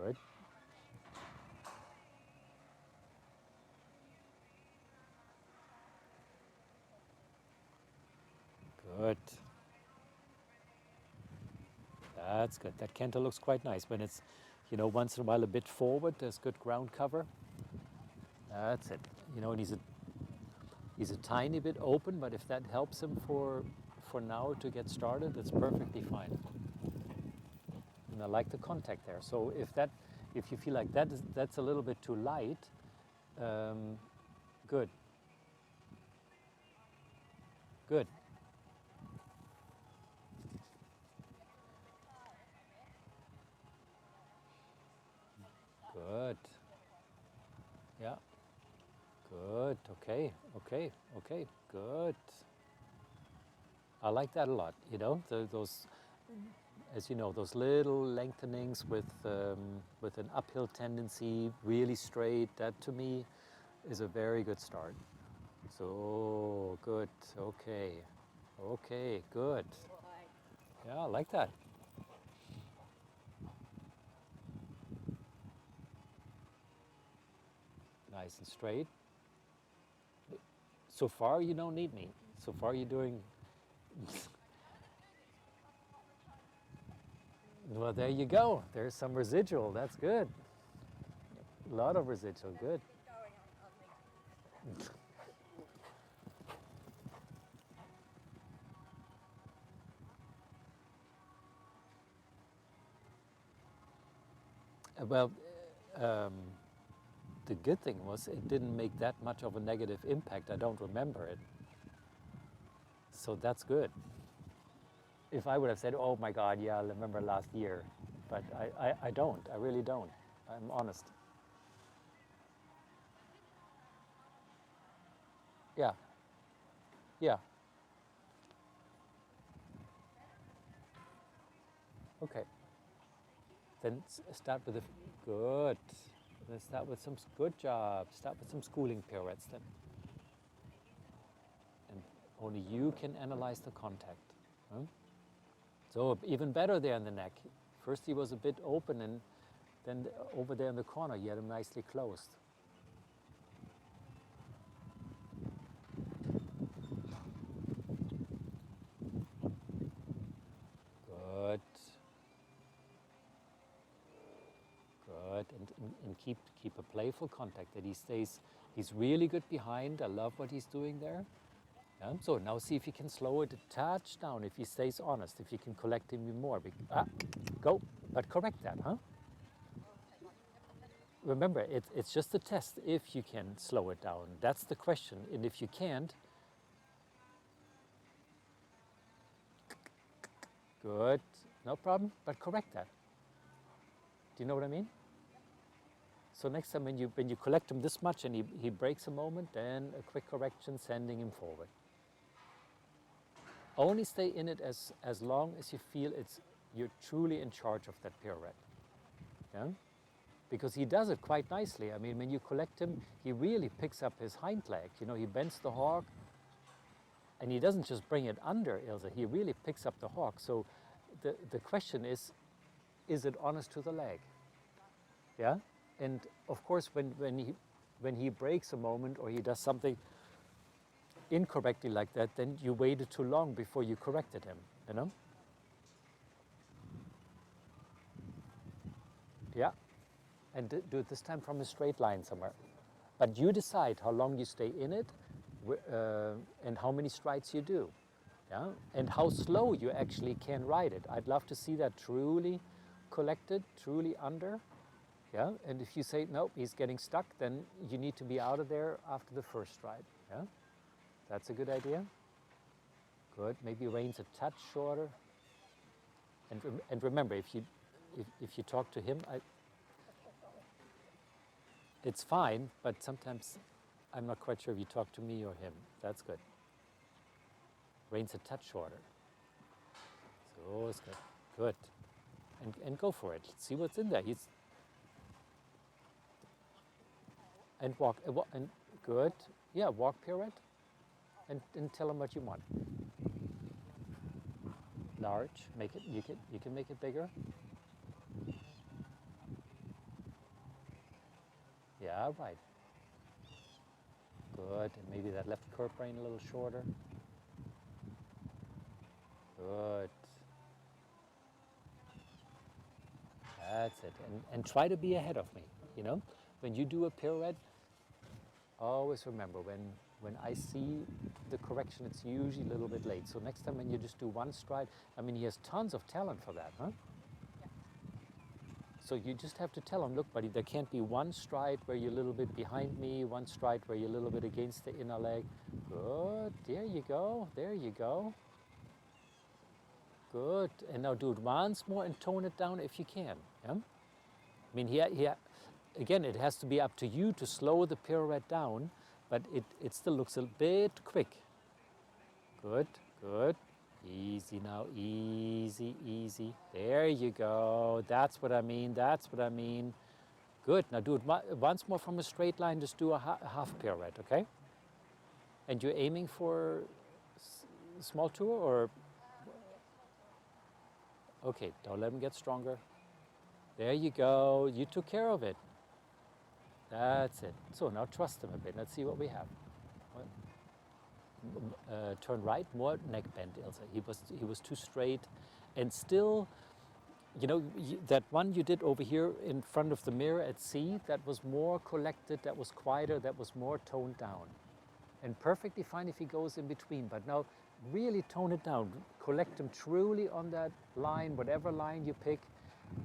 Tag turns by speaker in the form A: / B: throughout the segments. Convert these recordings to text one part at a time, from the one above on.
A: Good. Good. That's good. That canter looks quite nice when it's, once in a while a bit forward. There's good ground cover. That's it. And he's a tiny bit open, but if that helps him for now to get started, it's perfectly fine. And I like the contact there. So if you feel like that's a little bit too light, good. Good. Good. Yeah. Good. Okay. Okay. Okay. Good. I like that a lot. Those, as you know, those little lengthenings with an uphill tendency, really straight. That to me is a very good start. So good. Okay. Okay. Good. Yeah, I like that. Nice and straight. So far, you don't need me. So far, you're doing. Well, there you go. There's some residual. That's good. A lot of residual. Good. Well, the good thing was it didn't make that much of a negative impact. I don't remember it. So that's good. If I would have said, oh my God, yeah, I remember last year. But I don't. I really don't. I'm honest. Yeah. Yeah. Okay. Then start with the good. Let's start with some good job. Start with some schooling pirouettes then. And only you can analyze the contact. Huh? So even better there in the neck. First he was a bit open, and then over there in the corner you had him nicely closed. Good. Good. And keep a playful contact that he stays. He's really good behind. I love what he's doing there. Yeah? So now see if you can slow it a touch down, if he stays honest, if you can collect him even more. Go, but correct that, huh? Remember, it's just a test if you can slow it down. That's the question. And if you can't, good, no problem, but correct that. Do you know what I mean? So next time when you collect him this much and he breaks a moment, then a quick correction, sending him forward. Only stay in it as long as you feel you're truly in charge of that pirouette. Yeah? Because he does it quite nicely. I mean, when you collect him, he really picks up his hind leg. He bends the hawk, and he doesn't just bring it under Ilse, he really picks up the hawk. So the question is it honest to the leg? Yeah? And of course, when he breaks a moment or he does something incorrectly like that, then you waited too long before you corrected him, Yeah. And do it this time from a straight line somewhere. But you decide how long you stay in it and how many strides you do. Yeah? And how slow you actually can ride it. I'd love to see that truly collected, truly under. Yeah? And if you say, nope, he's getting stuck, then you need to be out of there after the first stride. Yeah? That's a good idea. Good. Maybe reins a touch shorter. And remember, if you talk to him, it's fine, but sometimes I'm not quite sure if you talk to me or him. That's good. Reins a touch shorter. So it's good. Good. And go for it. See what's in there. And walk. And good. Yeah, walk pirouette. And tell him what you want. Large. Make it. You can make it bigger. Yeah, right. Good. And maybe that left curb rein a little shorter. Good. That's it. And try to be ahead of me, you know? When you do a pirouette, always remember when I see the correction, it's usually a little bit late. So next time when you just do one stride, I mean, he has tons of talent for that, huh? So you just have to tell him, look, buddy, there can't be one stride where you're a little bit behind me, one stride where you're a little bit against the inner leg. Good. There you go. There you go. Good. And now do it once more and tone it down if you can. Yeah? I mean, again, it has to be up to you to slow the pirouette down, but it still looks a bit quick. Good, good. Easy now, easy, easy. There you go. That's what I mean, that's what I mean. Good. Now do it once more from a straight line. Just do a half pirouette, okay? And you're aiming for small tour or? Okay, don't let him get stronger. There you go. You took care of it. That's it. So now trust him a bit. Let's see what we have. Turn right, more neck bend, Ilse. He was too straight, and still, you know, that one you did over here in front of the mirror at C, that was more collected, that was quieter, that was more toned down, and perfectly fine if he goes in between. But now, really tone it down. Collect him truly on that line, whatever line you pick,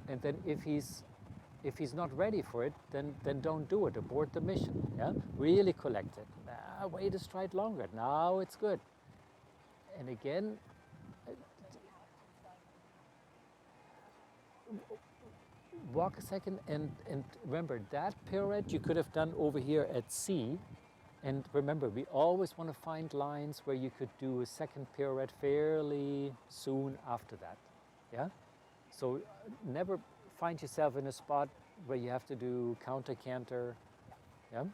A: and then if he's not ready for it, then don't do it. Abort the mission. Yeah, really collect it. Now wait a stride longer. Now it's good. And again, walk a second and remember that pirouette you could have done over here at C. And remember, we always want to find lines where you could do a second pirouette fairly soon after that. Yeah. So never find yourself in a spot where you have to do counter canter, yeah.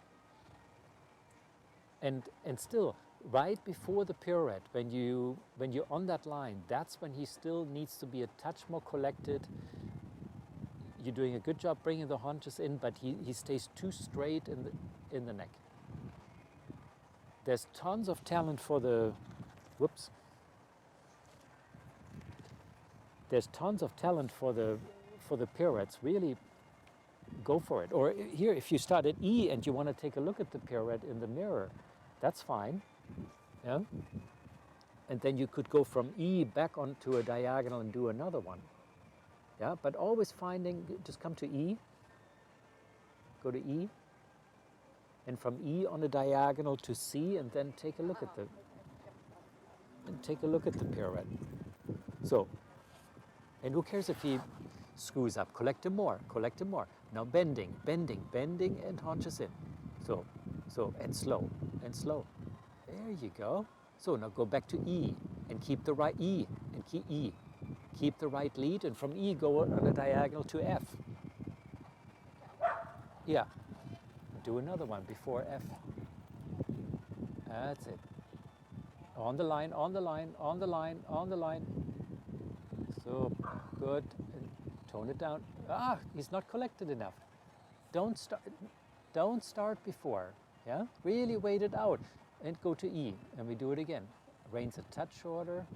A: And still, right before the pirouette, when you're on that line, that's when he still needs to be a touch more collected. You're doing a good job bringing the haunches in, but he stays too straight in the neck. There's tons of talent for the, whoops. There's tons of talent for the pirouettes. Really go for it. Or here, if you start at E and you want to take a look at the pirouette in the mirror, that's fine. Yeah. And then you could go from E back onto a diagonal and do another one. Yeah. But always finding, just come to E, go to E, and from E on a diagonal to C, and then take a look at the pirouette. So. And who cares if he screws up? Collect him more, collect him more. Now bending, bending, bending, and haunches in. So, and slow, and slow. There you go. So now go back to E, and keep the right E, and keep E. Keep the right lead, and from E go on a diagonal to F. Yeah. Do another one before F. That's it. On the line, on the line, on the line, on the line. So good. And tone it down. Ah, he's not collected enough. Don't start before. Yeah? Really wait it out. And go to E. And we do it again. Reins a touch shorter.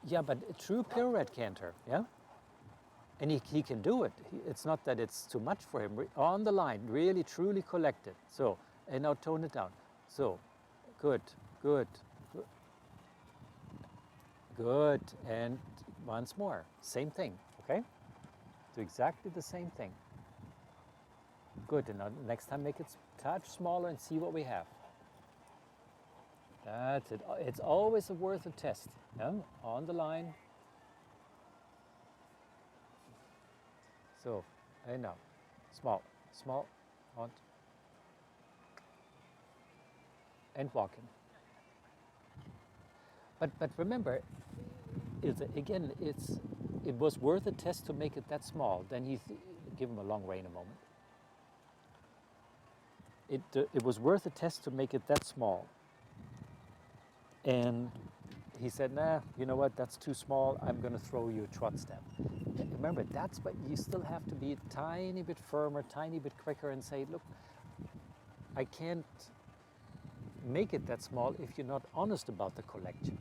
A: Yeah, but a true pirouette canter, yeah? And he can do it. It's not that it's too much for him. On the line, really, truly collected. So, and now tone it down. So, good, good, good. Good, and once more, same thing, okay? Do exactly the same thing. Good, and now next time make it a touch smaller and see what we have. That's it. It's always worth a test, yeah? On the line. So, and now, small, small, on, and walking. But remember, again, it was worth a test to make it that small. Then give him a long rein a moment. It was worth a test to make it that small. And he said, nah, you know what, that's too small, I'm going to throw you a trot step. Remember, that's what you still have to be a tiny bit firmer, tiny bit quicker and say, look, I can't make it that small if you're not honest about the collection.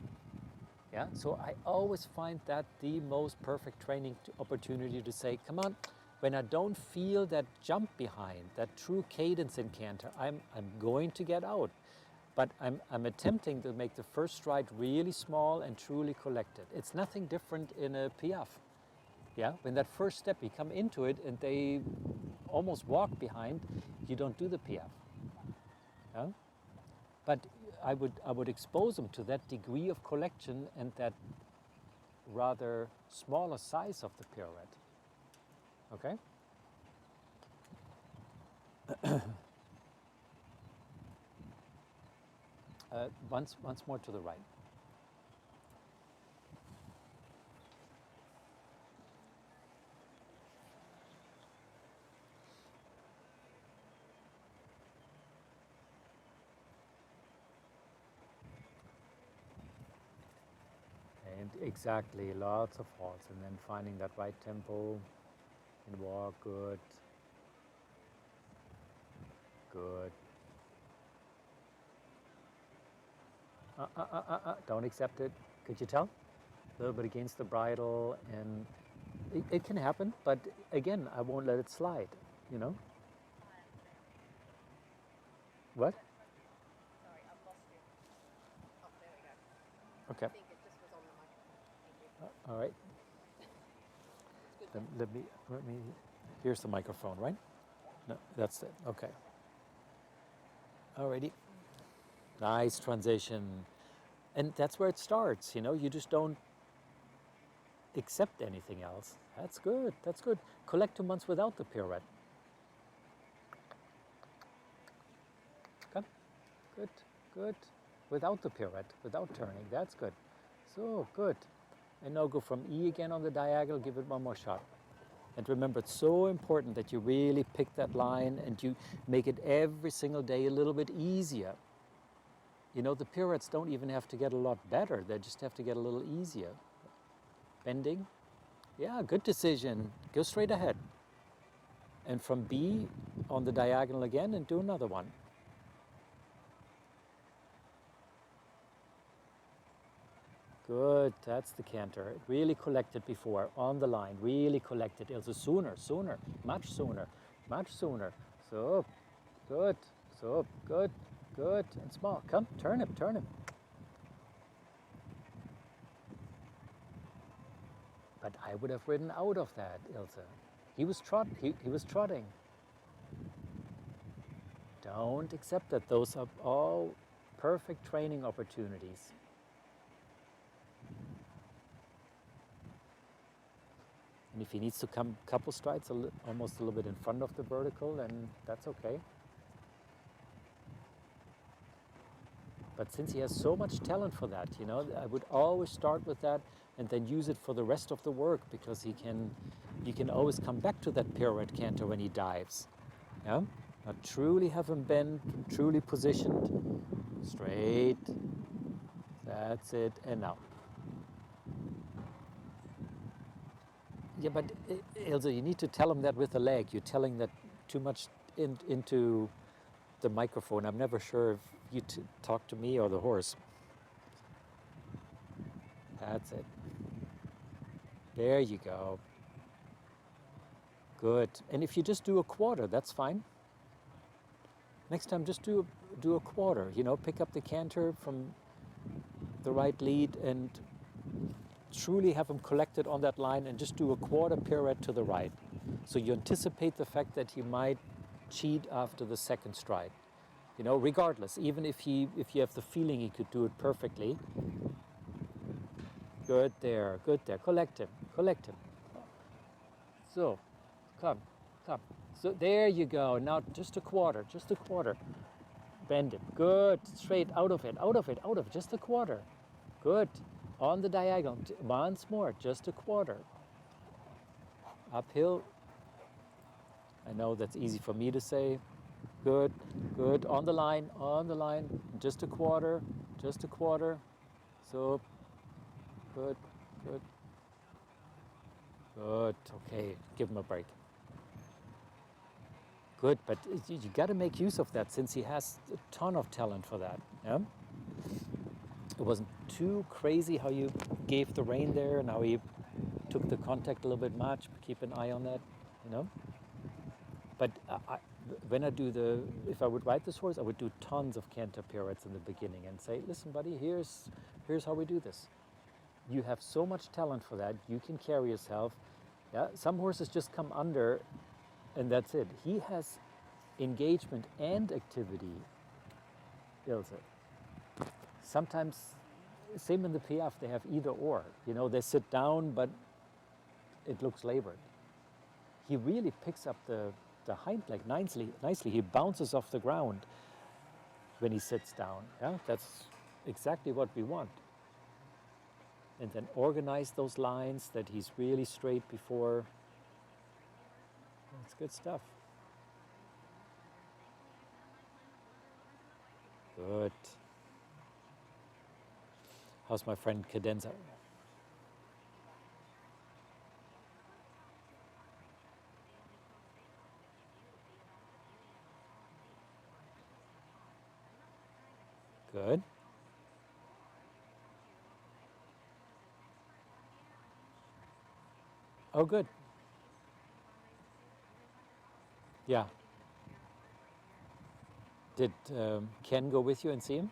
A: Yeah, so I always find that the most perfect training opportunity to say, come on, when I don't feel that jump behind, that true cadence in canter, I'm going to get out. But I'm attempting to make the first stride really small and truly collected. It's nothing different in a piaffe. Yeah, when that first step, you come into it and they almost walk behind, you don't do the piaffe. Yeah? But I would expose them to that degree of collection and that rather smaller size of the pirouette. Okay? Once more to the right. And exactly, lots of halts, and then finding that right tempo and walk, good. Good. Don't accept it. Could you tell? A little bit against the bridle, and it can happen, but again, I won't let it slide, you know? What?
B: Sorry, I've lost you. Oh, there we go.
A: Okay.
B: I think it just was on the microphone. Thank you.
A: All right.
B: It's good.
A: Let me, here's the microphone, right? No, that's it. Okay. Alrighty. Nice transition. And that's where it starts, you know? You just don't accept anything else. That's good. That's good. Collect 2 months without the pirouette. Come. Good. Good. Without the pirouette, without turning. That's good. So good. And now go from E again on the diagonal. Give it one more shot. And remember, it's so important that you really pick that line and you make it every single day a little bit easier. You know, the pirouettes don't even have to get a lot better. They just have to get a little easier. Bending. Yeah, good decision. Go straight ahead. And from B on the diagonal again and do another one. Good, that's the canter. Really collected before, on the line, really collected. Ilse, sooner, much sooner, much sooner. So, good, so, good, good, and small. Come, turn him, turn him. But I would have ridden out of that, Ilse. He was trotting. Don't accept that. Those are all perfect training opportunities. And if he needs to come a couple strides, almost a little bit in front of the vertical, then that's okay. But since he has so much talent for that, you know, I would always start with that and then use it for the rest of the work, because you can always come back to that pirouette canter when he dives. Yeah? Now truly have him bent, truly positioned, straight. That's it, and now. Yeah, but Ilse, you need to tell him that with the leg. You're telling that too much into the microphone. I'm never sure if you talk to me or the horse. That's it. There you go. Good. And if you just do a quarter, that's fine. Next time, just do a quarter. You know, pick up the canter from the right lead and truly have him collected on that line and just do a quarter pirouette to the right. So you anticipate the fact that he might cheat after the second stride. You know, regardless, even if you have the feeling he could do it perfectly. Good there, good there. Collect him, collect him. So, come. So there you go. Now just a quarter. Bend it. Good. Straight out of it. Just a quarter. Good. On the diagonal. Once more. Just a quarter. Uphill. I know that's easy for me to say. Good. On the line. Just a quarter. So Good, good, good. Okay, give him a break. Good, but you got to make use of that since he has a ton of talent for that. Yeah. It wasn't too crazy how you gave the rein there and how he took the contact a little bit much. Keep an eye on that, you know. But when I do if I would ride this horse, I would do tons of canter pirouettes in the beginning and say, listen, buddy, here's how we do this. You have so much talent for that. You can carry yourself. Yeah. Some horses just come under, and that's it. He has engagement and activity, Ilse. Sometimes, same in the Piaffe, they have either or. You know, they sit down, but it looks labored. He really picks up the hind leg nicely. He bounces off the ground when he sits down. Yeah, that's exactly what we want. And then organize those lines that he's really straight before. It's good stuff. Good. How's my friend Cadenza? Good. Oh, good. Yeah. Did Ken go with you and see him?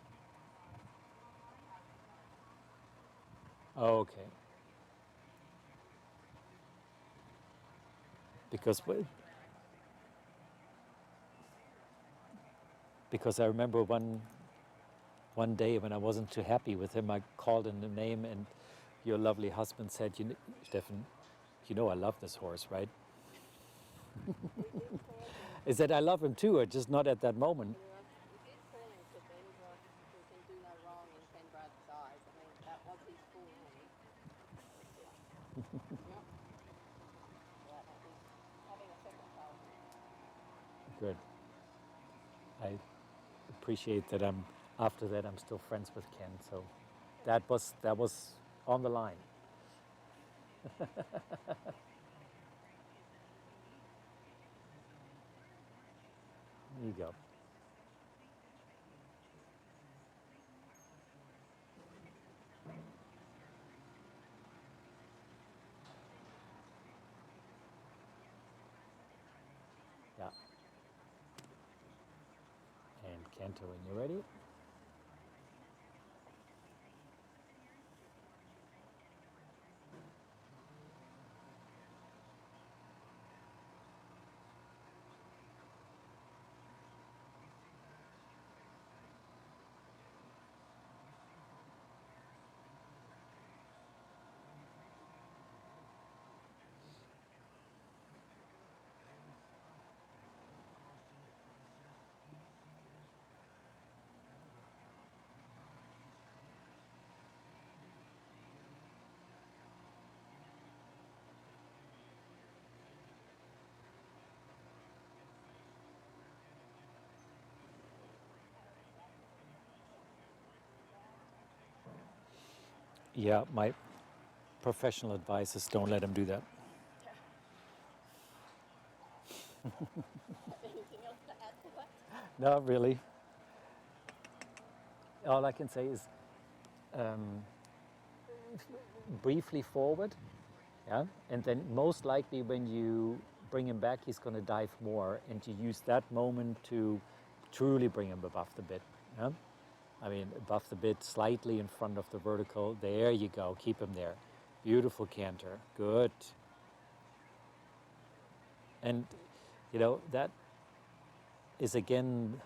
A: Oh, okay. Because I remember one day when I wasn't too happy with him, I called in the name, and your lovely husband said, Stefan, you know I love this horse, right? He said, I love him too, just not at that moment.
B: You did call him to Benbra, who can do no wrong in Penbrad's eyes. I mean, that was his full name. Yeah. Yeah, he's having a second thought.
A: Good. I appreciate that after that I'm still friends with Ken, so that was on the line. There you go. Yeah. And canter when you're ready. Yeah, my professional advice is don't let him do that.
B: Anything else to add to that?
A: Not really. All I can say is briefly forward, yeah, and then most likely when you bring him back, he's going to dive more, and you use that moment to truly bring him above the bit. Yeah? I mean, above the bit, slightly in front of the vertical. There you go. Keep him there. Beautiful canter. Good. And, you know, that is again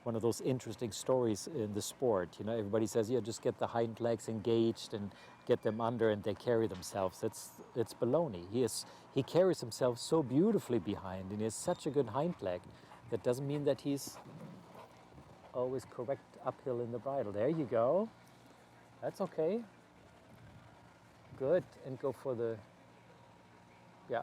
A: one of those interesting stories in the sport. You know, everybody says, yeah, just get the hind legs engaged and get them under and they carry themselves. It's baloney. He carries himself so beautifully behind and he has such a good hind leg. That doesn't mean that he's always correct uphill in the bridle. There you go. That's okay. Good. And go for the, yeah.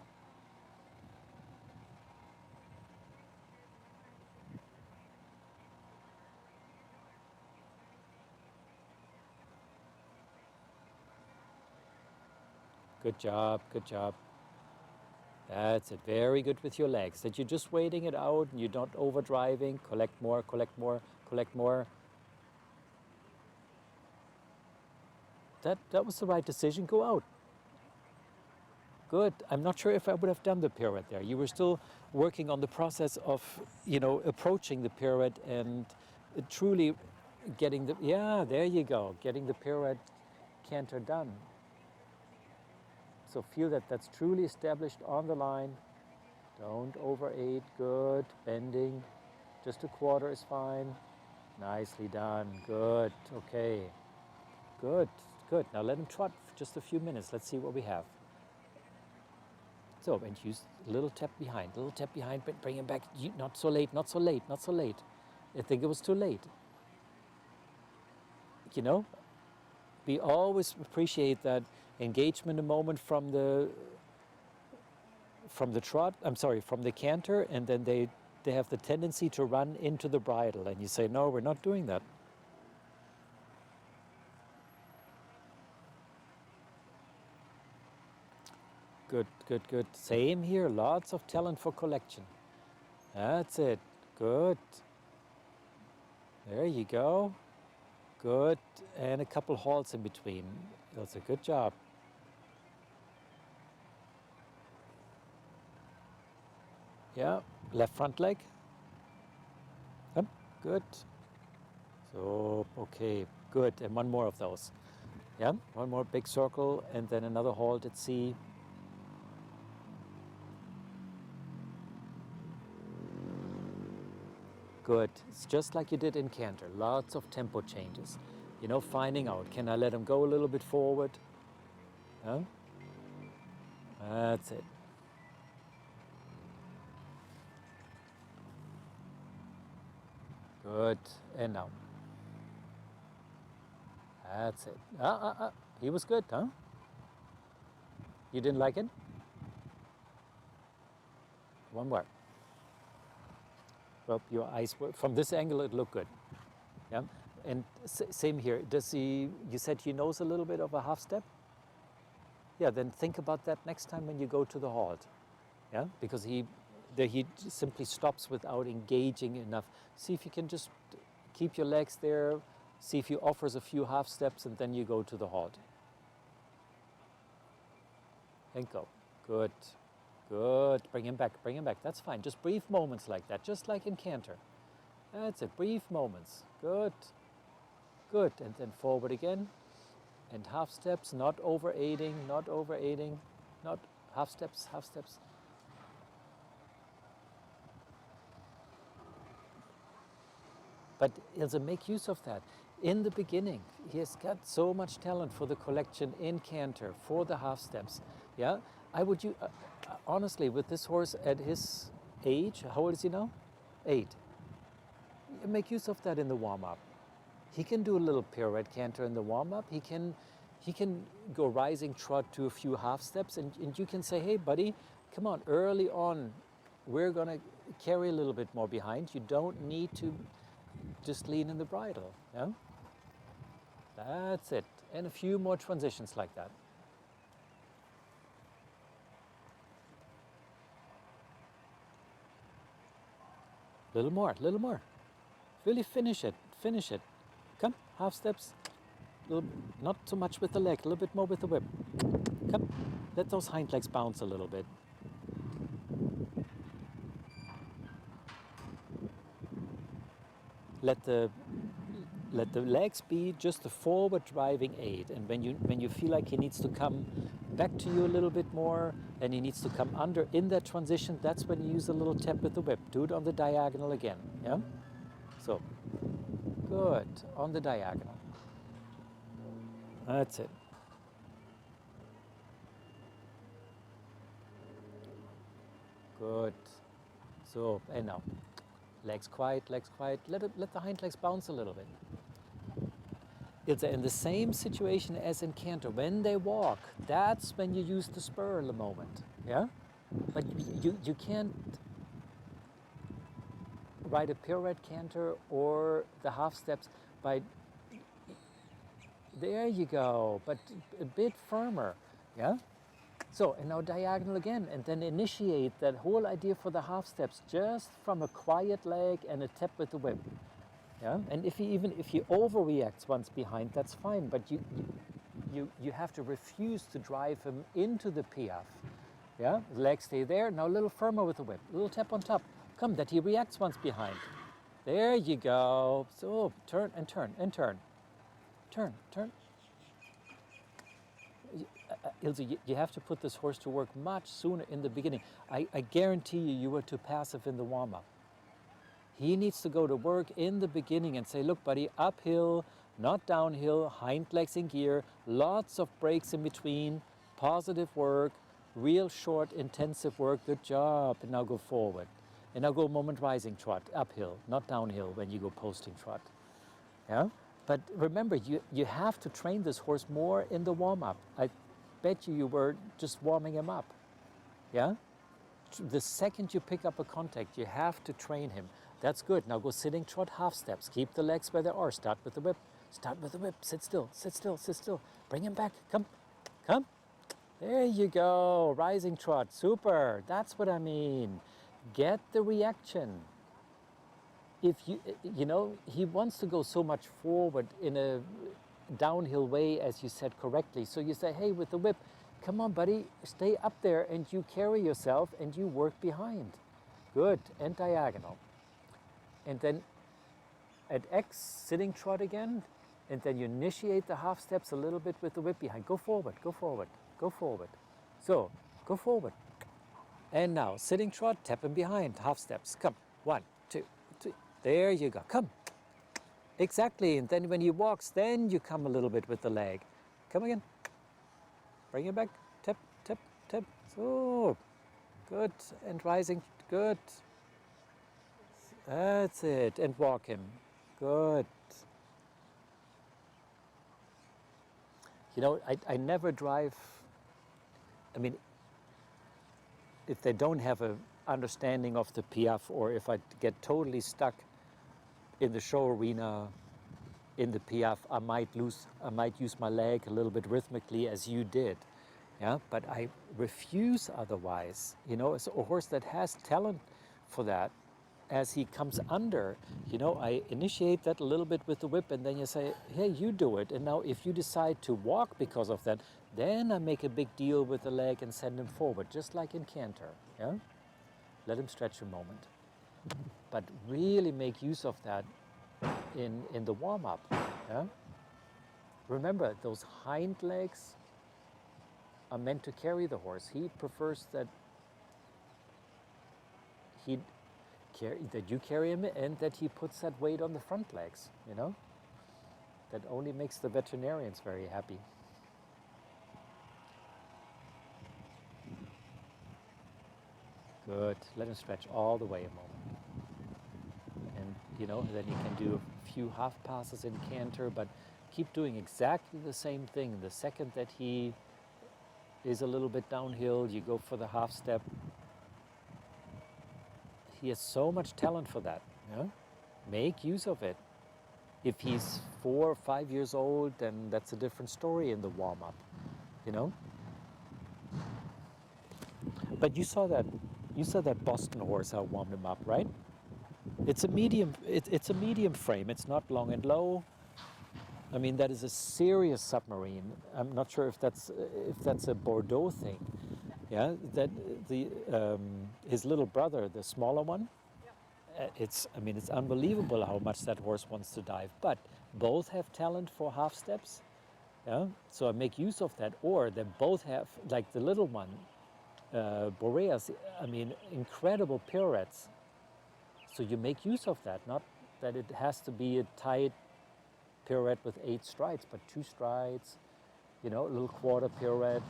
A: Good job, good job. That's it. Very good with your legs. That you're just waiting it out and you're not overdriving. Collect more, collect more, collect more. That was the right decision. Go out. Good. I'm not sure if I would have done the pirouette there. You were still working on the process of, approaching the pirouette and truly getting the, yeah, there you go, getting the pirouette canter done. So feel that that's truly established on the line. Don't overaid. Good. Bending. Just a quarter is fine. Nicely done. Good. Okay. Good. Good. Now let him trot for just a few minutes. Let's see what we have. So, and use a little tap behind, but bring him back. Not so late, not so late, not so late. I think it was too late. We always appreciate that engagement a moment from the trot, from the canter, and then they have the tendency to run into the bridle, and you say, no, we're not doing that. Good, good, good. Same here, lots of talent for collection. That's it, good. There you go. Good, and a couple halts in between. That's a good job. Yeah, left front leg. Up, good. So, okay, good, and one more of those. Yeah, one more big circle, and then another halt at C. Good. It's just like you did in canter. Lots of tempo changes. Finding out, can I let him go a little bit forward? Huh? That's it. Good. And now. That's it. He was good, huh? You didn't like it? One more. Well, your eyes were, from this angle it looked good. Yeah, and same here. You said he knows a little bit of a half step? Yeah, then think about that next time when you go to the halt. Yeah, because he simply stops without engaging enough. See if you can just keep your legs there, see if he offers a few half steps, and then you go to the halt. And go. Good. Good. Bring him back. Bring him back. That's fine. Just brief moments like that, just like in canter. That's it. Brief moments. Good. Good. And then forward again. And half steps, not over aiding, not over aiding, not half steps, half steps. But Ilse, make use of that. In the beginning, he has got so much talent for the collection in canter, for the half steps. Yeah, I would honestly, with this horse at his age, how old is he now? 8. Make use of that in the warm-up. He can do a little pirouette canter in the warm-up. He can go rising trot to a few half steps, and you can say, hey, buddy, come on, early on, we're going to carry a little bit more behind. You don't need to just lean in the bridle. Yeah? That's it. And a few more transitions like that. Little more, little more. Really finish it, finish it. Come, half steps. Not so much with the leg, a little bit more with the whip. Come, let those hind legs bounce a little bit. Let the legs be just a forward driving aid, and when you feel like he needs to come back to you a little bit more and he needs to come under in that transition, that's when you use a little tap with the whip. Do it on the diagonal again. Yeah? So, good. On the diagonal. That's it. Good. So, and now. Legs quiet, legs quiet. Let the hind legs bounce a little bit. It's in the same situation as in canter. When they walk, that's when you use the spur in a moment. Yeah? But you can't ride a pirouette canter or the half steps by... There you go, but a bit firmer. Yeah? So, and now diagonal again, and then initiate that whole idea for the half steps just from a quiet leg and a tap with the whip. Yeah, and if he overreacts once behind, that's fine. But you have to refuse to drive him into the piaffe. Yeah, legs stay there. Now a little firmer with the whip, a little tap on top. Come, that he reacts once behind. There you go. So turn and turn and turn, turn. Ilse, you have to put this horse to work much sooner in the beginning. I guarantee you were too passive in the warm-up. He needs to go to work in the beginning and say, look, buddy, uphill, not downhill, hind legs in gear, lots of breaks in between, positive work, real short, intensive work, good job. And now go forward. And now go moment rising trot, uphill, not downhill when you go posting trot. Yeah? But remember, you have to train this horse more in the warm-up. I bet you were just warming him up. Yeah? The second you pick up a contact, you have to train him. That's good. Now go sitting trot, half steps. Keep the legs where they are. Start with the whip. Start with the whip. Sit still, sit still, sit still. Bring him back. Come, come. There you go. Rising trot. Super. That's what I mean. Get the reaction. If you know, he wants to go so much forward in a downhill way, as you said correctly. So you say, hey, with the whip, come on, buddy, stay up there and you carry yourself and you work behind. Good, and diagonal. And then at X, sitting trot again, and then you initiate the half steps a little bit with the whip behind. Go forward, go forward, go forward. So, go forward. And now, sitting trot, tap him behind, half steps. Come, 1, 2, 3. There you go, come. Exactly, and then when he walks, then you come a little bit with the leg. Come again. Bring it back, tap, tap, tap. So, good, and rising, good. That's it, and walk him. Good. You know, I never drive, I mean, if they don't have an understanding of the piaffe, or if I get totally stuck in the show arena in the piaffe, I might use my leg a little bit rhythmically as you did. Yeah, but I refuse otherwise. You know, it's a horse that has talent for that. As he comes under, you know, I initiate that a little bit with the whip, and then you say, hey, you do it. And now if you decide to walk because of that, then I make a big deal with the leg and send him forward, just like in canter. Yeah? Let him stretch a moment. But really make use of that in the warm-up. Yeah? Remember, those hind legs are meant to carry the horse. He prefers that you carry him and that he puts that weight on the front legs, you know? That only makes the veterinarians very happy. Good. Let him stretch all the way a moment. And, you know, then you can do a few half passes in canter, but keep doing exactly the same thing. The second that he is a little bit downhill, you go for the half step. He has so much talent for that. Yeah? Make use of it. If he's 4 or 5 years old, then that's a different story in the warm-up, you know? But you saw that Boston horse, how I warmed him up, right? It's a medium frame. It's not long and low. I mean, that is a serious submarine. I'm not sure if that's a Bordeaux thing. Yeah, that his little brother, the smaller one. It's unbelievable how much that horse wants to dive. But both have talent for half steps. Yeah, so I make use of that. Or they both have, like the little one, Boreas. I mean, incredible pirouettes. So you make use of that. Not that it has to be a tight pirouette with 8 strides, but 2 strides. You know, a little quarter pirouette.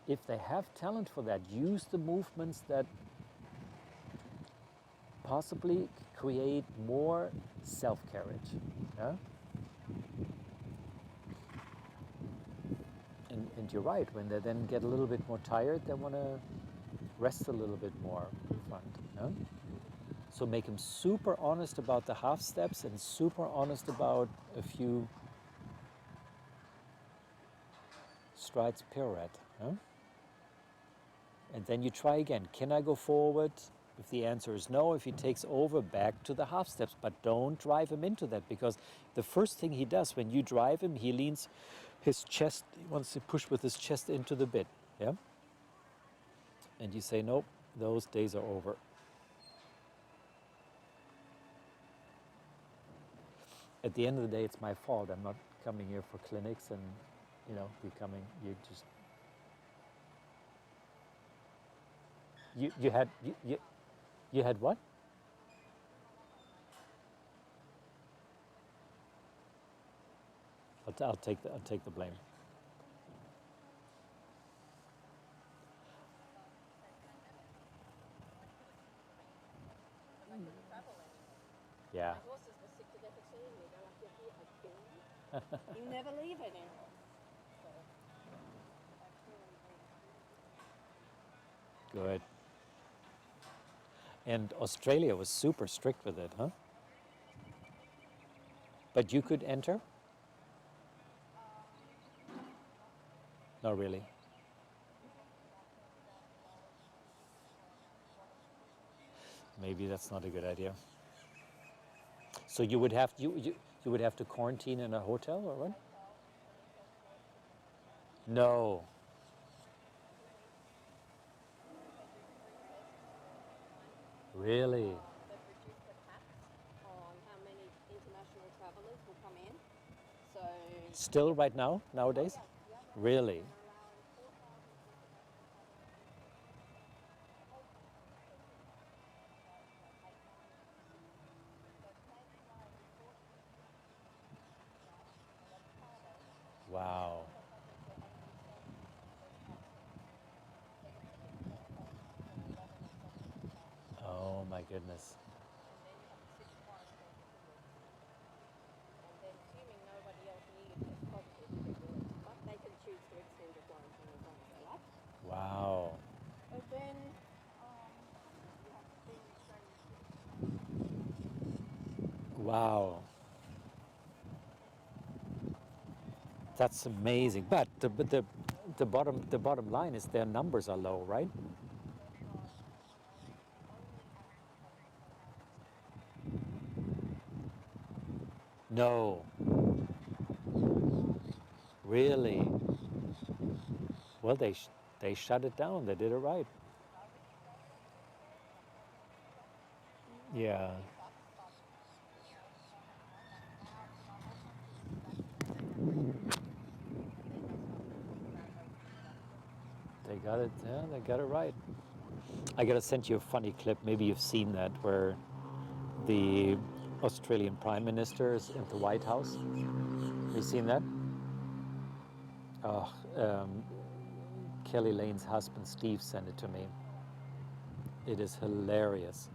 A: If they have talent for that, use the movements that possibly create more self-carriage. Yeah? And you're right, when they then get a little bit more tired, they want to rest a little bit more in front. Yeah? So make them super honest about the half steps and super honest about a few strides pirouette. Yeah? And then you try again. Can I go forward? If the answer is no, if he takes over, back to the half steps. But don't drive him into that, because the first thing he does when you drive him, he leans his chest, he wants to push with his chest into the bit. Yeah? And you say, nope, those days are over. At the end of the day, it's my fault. I'm not coming here for clinics and, you had what? I'll take the blame. Yeah.
B: My horses were sick to death of seeing me. They're like, you're here again? You never leave anymore.
A: Good. And Australia was super strict with it, huh? But you could enter? Not really. Maybe that's not a good idea. So you would have you would have to quarantine in a hotel or what? No. Really?
B: They've reduced the caps on how many international travellers will come in. So
A: Still right now, nowadays? Really? Wow. Oh my goodness.
B: and then assuming nobody else near you tests positive, they're willing to, but they can choose to extend your quarantine as long as they like.
A: Wow.
B: But then you have to be an Australian citizen.
A: Wow. That's amazing. But the bottom line is their numbers are low, right? No. Really? Well, they shut it down. They did it right. Yeah. They got it. Yeah, they got it right. I gotta send you a funny clip. Maybe you've seen that, where the Australian Prime Minister is in the White House. Have you seen that? Oh, Kelly Lane's husband Steve sent it to me. It is hilarious.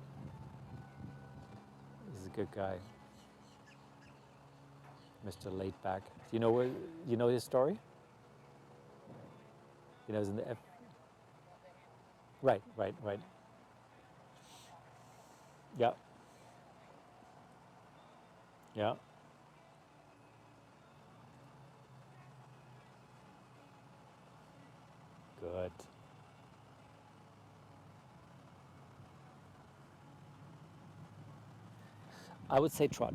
A: He's a good guy, Mr. Laidback. Do you know his story? You know, he's in the right. Yeah, yeah. Good. I would say trot.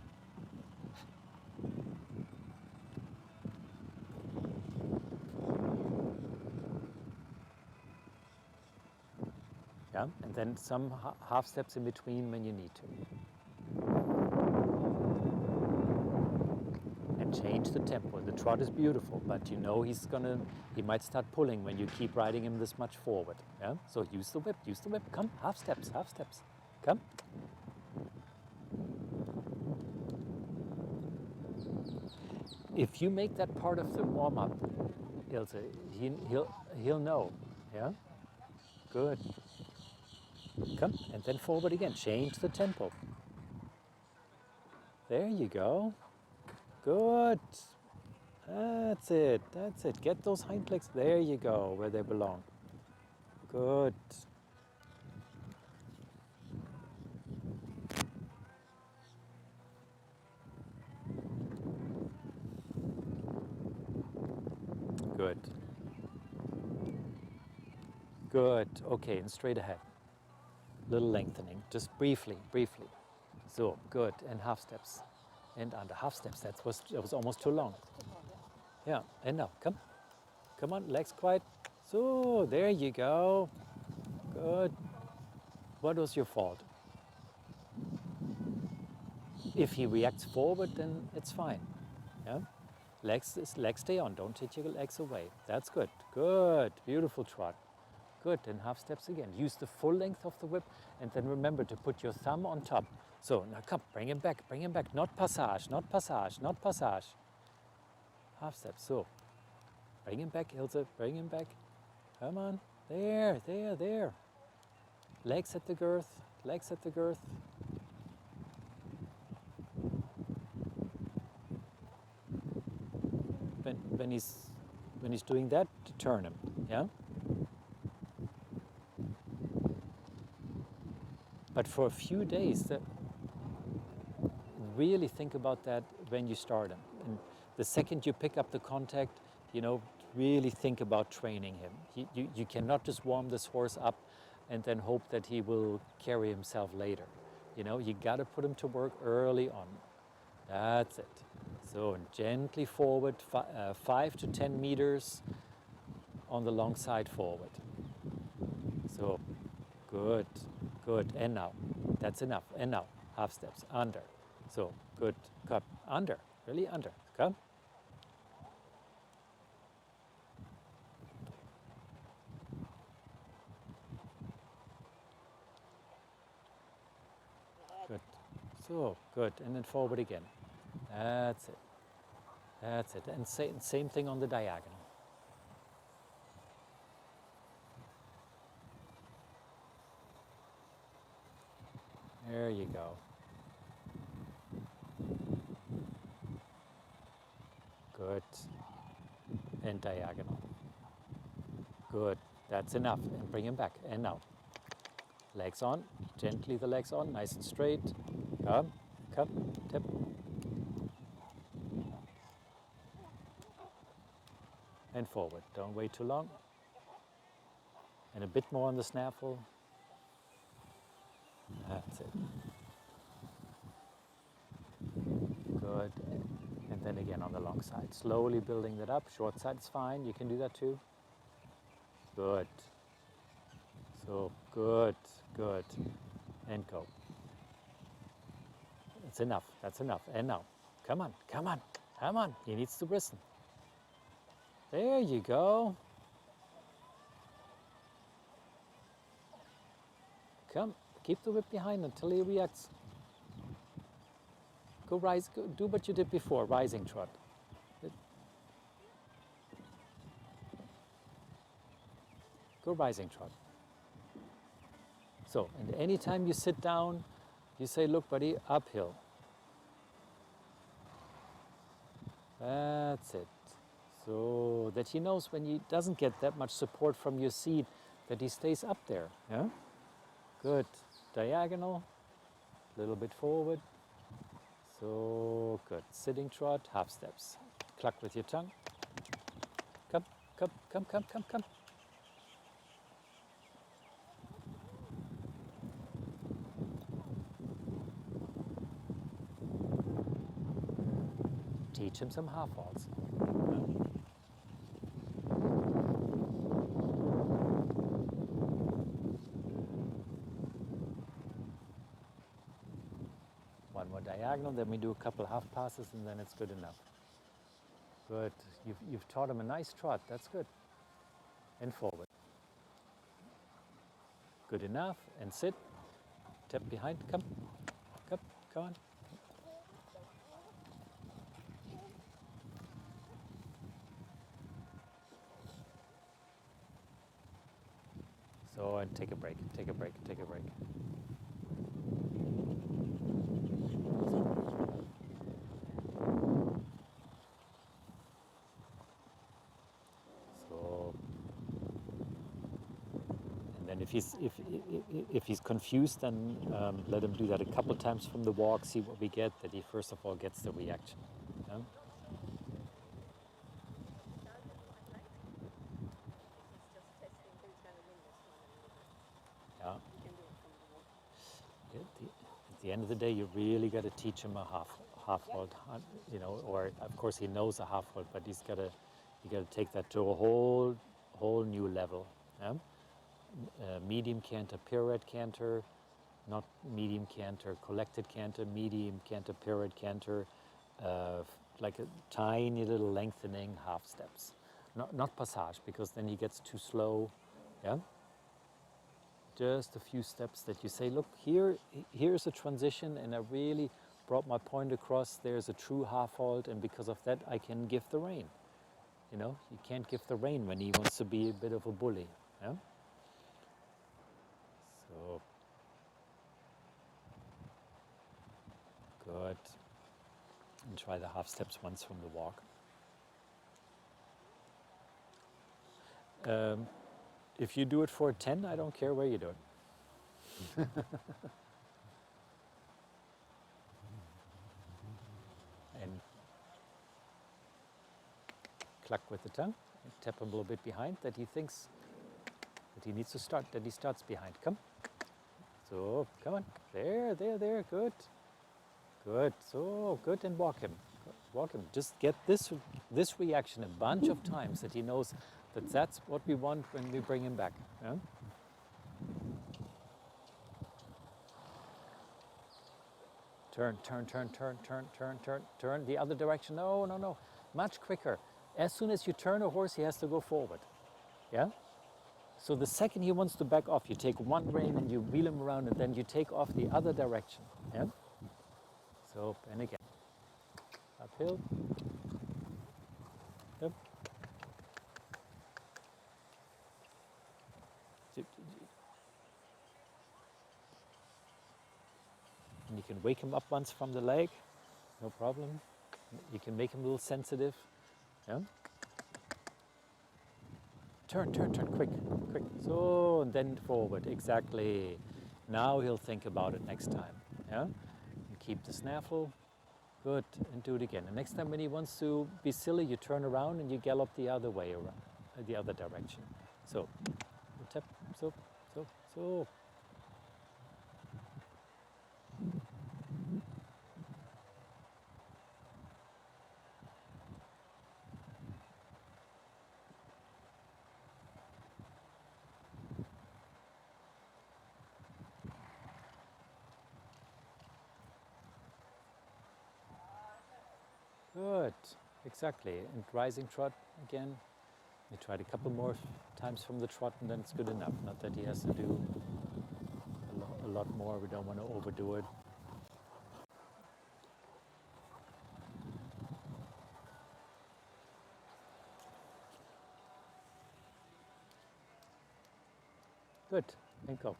A: Yeah, and then some half steps in between when you need to. And change the tempo. The trot is beautiful, but you know he might start pulling when you keep riding him this much forward. Yeah, so use the whip. Come, half steps. Come. If you make that part of the warm up, Ilse, he'll know. Yeah, good. Come, and then forward again. Change the tempo. There you go. Good. That's it. Get those hind legs. There you go, where they belong. Good. Good. Good. Okay, and straight ahead. Little lengthening, just briefly, briefly. So, good. And half steps. And under half steps. That was almost too long. Yeah, and now, come. Come on, legs quiet. So, there you go. Good. What was your fault? If he reacts forward, then it's fine. Yeah? Legs stay on. Don't take your legs away. That's good. Good. Beautiful trot. Good. And half steps again. Use the full length of the whip, and then remember to put your thumb on top. So now come, bring him back, bring him back. Not passage, not passage, not passage. Half steps. So bring him back, Ilse. Bring him back. Come on. There, there, there. Legs at the girth. Legs at the girth. When he's doing that, turn him. Yeah. But for a few days, really think about that when you start him. And the second you pick up the contact, really think about training him. You cannot just warm this horse up and then hope that he will carry himself later. You got to put him to work early on. That's it. So gently forward, 5 to 10 meters on the long side forward. So good, good. And now, that's enough. And now, half steps, under. So good, come, under, really under, come. Good, so good, and then forward again. That's it, that's it. And same thing on the diagonal. There you go. Good. And diagonal. Good. That's enough. And bring him back. And now. Legs on. Gently the legs on. Nice and straight. Come. Come. Tip. And forward. Don't wait too long. And a bit more on the snaffle. That's it. Good. And then again on the long side. Slowly building that up. Short side is fine. You can do that too. Good. So good, good. And go. That's enough. That's enough. And now. Come on, come on, come on. He needs to bristle. There you go. Come. Keep the whip behind until he reacts. Go rise, go, do what you did before, rising trot. Go rising trot. So, and anytime you sit down, you say, look buddy, uphill. That's it. So that he knows when he doesn't get that much support from your seat, that he stays up there. Yeah? Good. Diagonal, a little bit forward. So good. Sitting trot, half steps. Cluck with your tongue. Come, come, come, come, come, come. Teach him some half vaults. One more diagonal, then we do a couple half passes and then it's good enough. Good. You've taught him a nice trot. That's good. And forward. Good enough. And sit. Tap behind. Come. Come. Come on. So, and take a break. Take a break. Take a break. If he's confused, then let him do that a couple times from the walk, see what we get, that he first of all gets the reaction. Yeah? end of the day, you really got to teach him a half halt, you know, or of course he knows a half halt, but you got to take that to a whole new level. Yeah? Medium canter, pirouette canter, not medium canter, collected canter, medium canter, pirouette canter, like a tiny little lengthening half steps. Not passage, because then he gets too slow. Yeah. Just a few steps that you say, look, here's a transition, and I really brought my point across. There's a true half halt, and because of that, I can give the rein. You know, you can't give the rein when he wants to be a bit of a bully. Yeah. So good. And try the half steps once from the walk. If you do it for a 10, I don't care where you do it. And cluck with the tongue, and tap him a little bit behind, that he thinks that he needs to start, that he starts behind. Come. So, come on. There, good. Good, so good, and walk him. Walk him. Just get this reaction a bunch of times, that he knows that that's what we want when we bring him back. Yeah? Turn the other direction. No. Much quicker. As soon as you turn a horse, he has to go forward. Yeah? So the second he wants to back off, you take one rein and you wheel him around, and then you take off the other direction. Yeah? So, and again. Uphill. Yep. And you can wake him up once from the leg, no problem. You can make him a little sensitive. Yeah? Turn, quick. So, and then forward, exactly. Now he'll think about it next time. Yeah? And keep the snaffle. Good, and do it again. And next time when he wants to be silly, you turn around and you gallop the other way around, the other direction. So, tap, so. Good, exactly. And rising trot again. We tried a couple more times from the trot, and then it's good enough. Not that he has to do a lot more. We don't want to overdo it. Good, and go.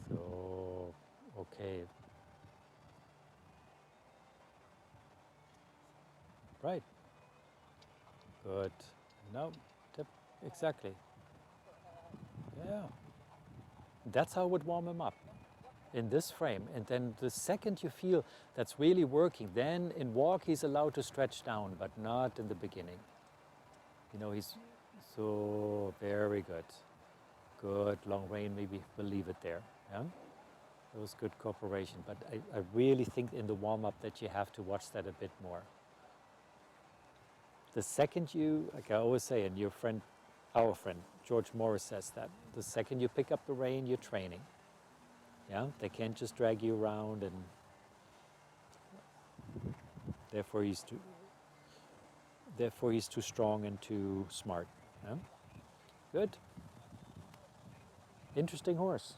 A: So, okay. Right. Good. Now, tip. Exactly. Yeah. That's how I would warm him up. In this frame, and then the second you feel that's really working, then in walk he's allowed to stretch down, but not in the beginning. You know, he's so very good. Good, long rein, maybe we'll leave it there. Yeah? It was good cooperation, but I really think in the warm-up that you have to watch that a bit more. The second you, like I always say, and our friend, George Morris says that, the second you pick up the rein, you're training. Yeah, they can't just drag you around, and therefore he's too strong and too smart. Yeah? Good. Interesting horse.